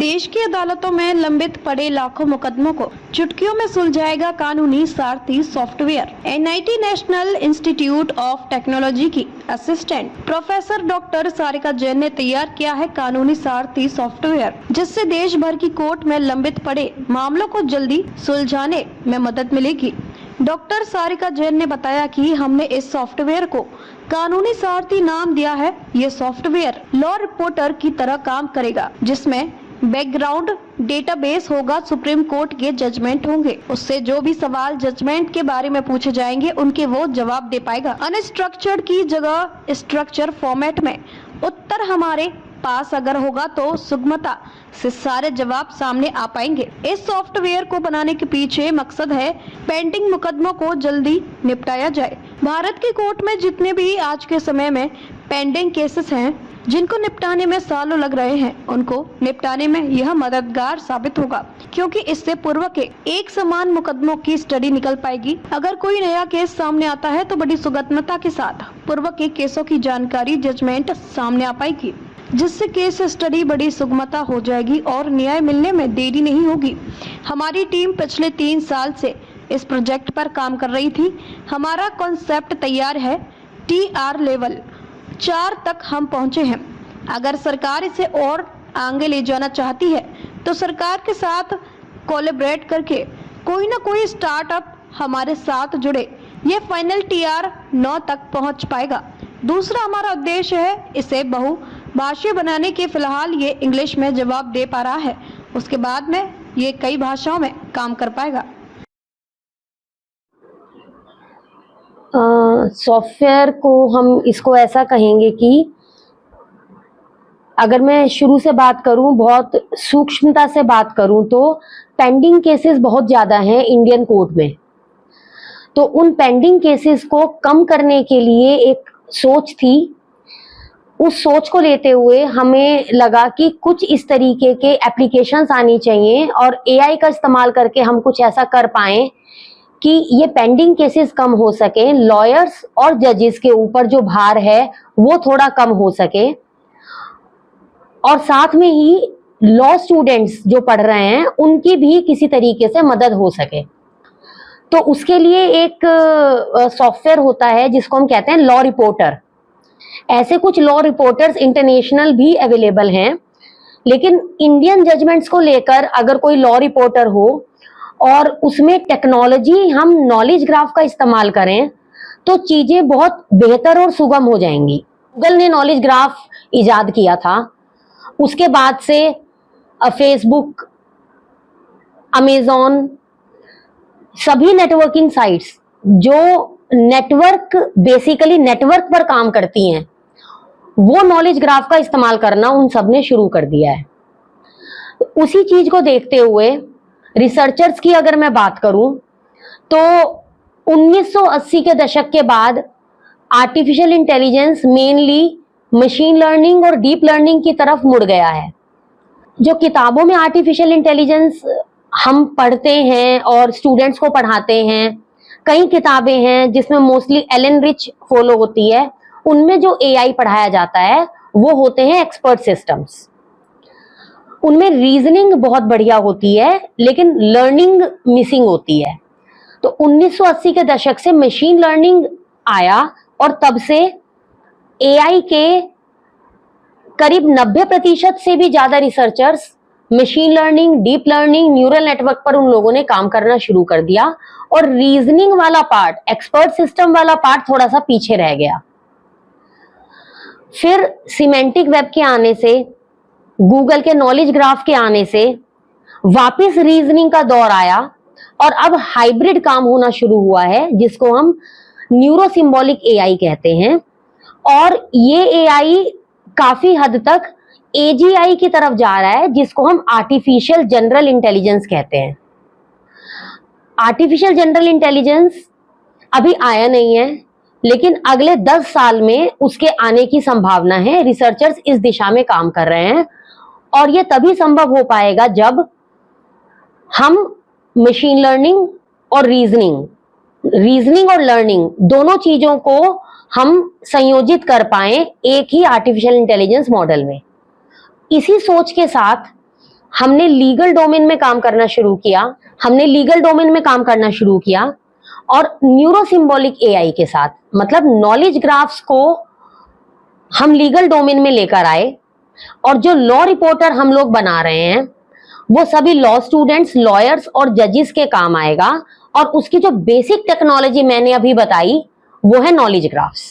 देश की अदालतों में लंबित पड़े लाखों मुकदमों को चुटकियों में सुलझाएगा कानूनी Sarathi software. NIT National Institute of Technology की assistant professor doctor Sarika Jain ने तैयार किया है कानूनी सारथी सॉफ्टवेयर, जिससे देश भर की कोर्ट में लंबित पड़े मामलों को जल्दी सुलझाने में मदद मिलेगी। डॉक्टर सारिका जैन ने बताया कि हमने इस सॉफ्टवेयर को कानूनी सारथी नाम दिया है। ये सॉफ्टवेयर लॉ रिपोर्टर की तरह काम करेगा, जिसमें बैकग्राउंड डेटाबेस होगा, सुप्रीम कोर्ट के जजमेंट होंगे, उससे जो भी सवाल जजमेंट के बारे में पूछे जाएंगे उनके वो जवाब दे पाएगा। अनस्ट्रक्चर्ड की जगह स्ट्रक्चर फॉर्मेट में उत्तर हमारे पास अगर होगा तो सुगमता से सारे जवाब सामने आ पाएंगे। इस सॉफ्टवेयर को बनाने के पीछे मकसद है पेंडिंग मुकदमों को जल्दी निपटाया जाए। भारत की कोर्ट में जितने भी आज के समय में पेंडिंग केसेस हैं, जिनको निपटाने में सालों लग रहे हैं, उनको निपटाने में यह मददगार साबित होगा, क्योंकि इससे पूर्व के एक समान मुकदमों की स्टडी निकल पाएगी। अगर कोई नया केस सामने आता है तो बड़ी सुगमता के साथ पूर्व के केसों की जानकारी जजमेंट सामने आ पाएगी, जिससे केस स्टडी बड़ी सुगमता हो जाएगी और न्याय मिलने में देरी नहीं होगी। हमारी टीम पिछले 3 साल से इस प्रोजेक्ट पर काम कर रही थी। हमारा कॉन्सेप्ट तैयार है, TR लेवल 4 तक हम पहुंचे हैं। अगर सरकार इसे और आगे ले जाना चाहती है तो सरकार के साथ कोलैबोरेट करके कोई ना कोई स्टार्टअप हमारे साथ जुड़े, ये फाइनल TR 9 तक पहुंच पाएगा। दूसरा हमारा उद्देश्य है इसे बहुभाषीय बनाने के। फिलहाल ये इंग्लिश में जवाब दे पा रहा है, उसके बाद में ये कई भाषाओं में काम कर पाएगा। सॉफ्टवेयर को हम इसको ऐसा कहेंगे कि अगर मैं शुरू से बात करूं, बहुत सूक्ष्मता से बात करूं, तो पेंडिंग केसेस बहुत ज़्यादा हैं इंडियन कोर्ट में। तो उन पेंडिंग केसेस को कम करने के लिए एक सोच थी। उस सोच को लेते हुए हमें लगा कि कुछ इस तरीके के एप्लीकेशंस आनी चाहिए और AI का इस्तेमाल करके हम कुछ ऐसा कर पाएं कि ये पेंडिंग केसेस कम हो सके, लॉयर्स और जजेस के ऊपर जो भार है वो थोड़ा कम हो सके, और साथ में ही लॉ स्टूडेंट्स जो पढ़ रहे हैं उनकी भी किसी तरीके से मदद हो सके। तो उसके लिए एक सॉफ्टवेयर होता है जिसको हम कहते हैं लॉ रिपोर्टर। ऐसे कुछ लॉ रिपोर्टर्स इंटरनेशनल भी अवेलेबल हैं, लेकिन इंडियन जजमेंट्स को लेकर अगर कोई लॉ रिपोर्टर हो और उसमें टेक्नोलॉजी हम नॉलेज ग्राफ का इस्तेमाल करें तो चीजें बहुत बेहतर और सुगम हो जाएंगी। गूगल ने नॉलेज ग्राफ इजाद किया था, उसके बाद से फेसबुक, अमेजॉन, सभी नेटवर्किंग साइट्स जो नेटवर्क बेसिकली नेटवर्क पर काम करती हैं, वो नॉलेज ग्राफ का इस्तेमाल करना उन सब ने शुरू कर दिया है। उसी चीज को देखते हुए रिसर्चर्स की अगर मैं बात करूं तो 1980 के दशक के बाद artificial intelligence mainly machine learning और डीप लर्निंग की तरफ मुड़ गया है। जो किताबों में आर्टिफिशियल इंटेलिजेंस हम पढ़ते हैं और स्टूडेंट्स को पढ़ाते हैं, कई किताबें हैं जिसमें मोस्टली एलन रिच फॉलो होती है, उनमें जो AI पढ़ाया जाता है वो होते हैं एक्सपर्ट सिस्टम्स। उनमें रीजनिंग बहुत बढ़िया होती है लेकिन लर्निंग मिसिंग होती है। तो 1980 के दशक से मशीन लर्निंग आया और तब से AI के करीब 90% से भी ज्यादा researchers machine learning, deep learning, neural network पर उन लोगों ने काम करना शुरू कर दिया और रीजनिंग वाला पार्ट, एक्सपर्ट सिस्टम वाला पार्ट थोड़ा सा पीछे रह गया। फिर सिमेंटिक वेब के आने से, गूगल के नॉलेज ग्राफ के आने से वापस रीजनिंग का दौर आया और अब हाइब्रिड काम होना शुरू हुआ है जिसको हम न्यूरो सिंबॉलिक AI कहते हैं। और ये AI काफी हद तक AGI की तरफ जा रहा है जिसको हम आर्टिफिशियल जनरल इंटेलिजेंस कहते हैं। आर्टिफिशियल जनरल इंटेलिजेंस अभी आया नहीं है, लेकिन अगले 10 साल में उसके आने की संभावना है। रिसर्चर्स इस दिशा में काम कर रहे हैं और ये तभी संभव हो पाएगा जब हम मशीन लर्निंग और रीजनिंग और लर्निंग दोनों चीजों को हम संयोजित कर पाए एक ही आर्टिफिशियल इंटेलिजेंस मॉडल में। इसी सोच के साथ हमने लीगल डोमेन में काम करना शुरू किया और न्यूरो सिंबॉलिक एआई के साथ, मतलब नॉलेज ग्राफ्स को हम लीगल डोमेन में लेकर आए और जो लॉ रिपोर्टर हम लोग बना रहे हैं वो सभी लॉ स्टूडेंट्स, लॉयर्स और जजेस के काम आएगा। और उसकी जो बेसिक टेक्नोलॉजी मैंने अभी बताई वो है नॉलेज ग्राफ्स।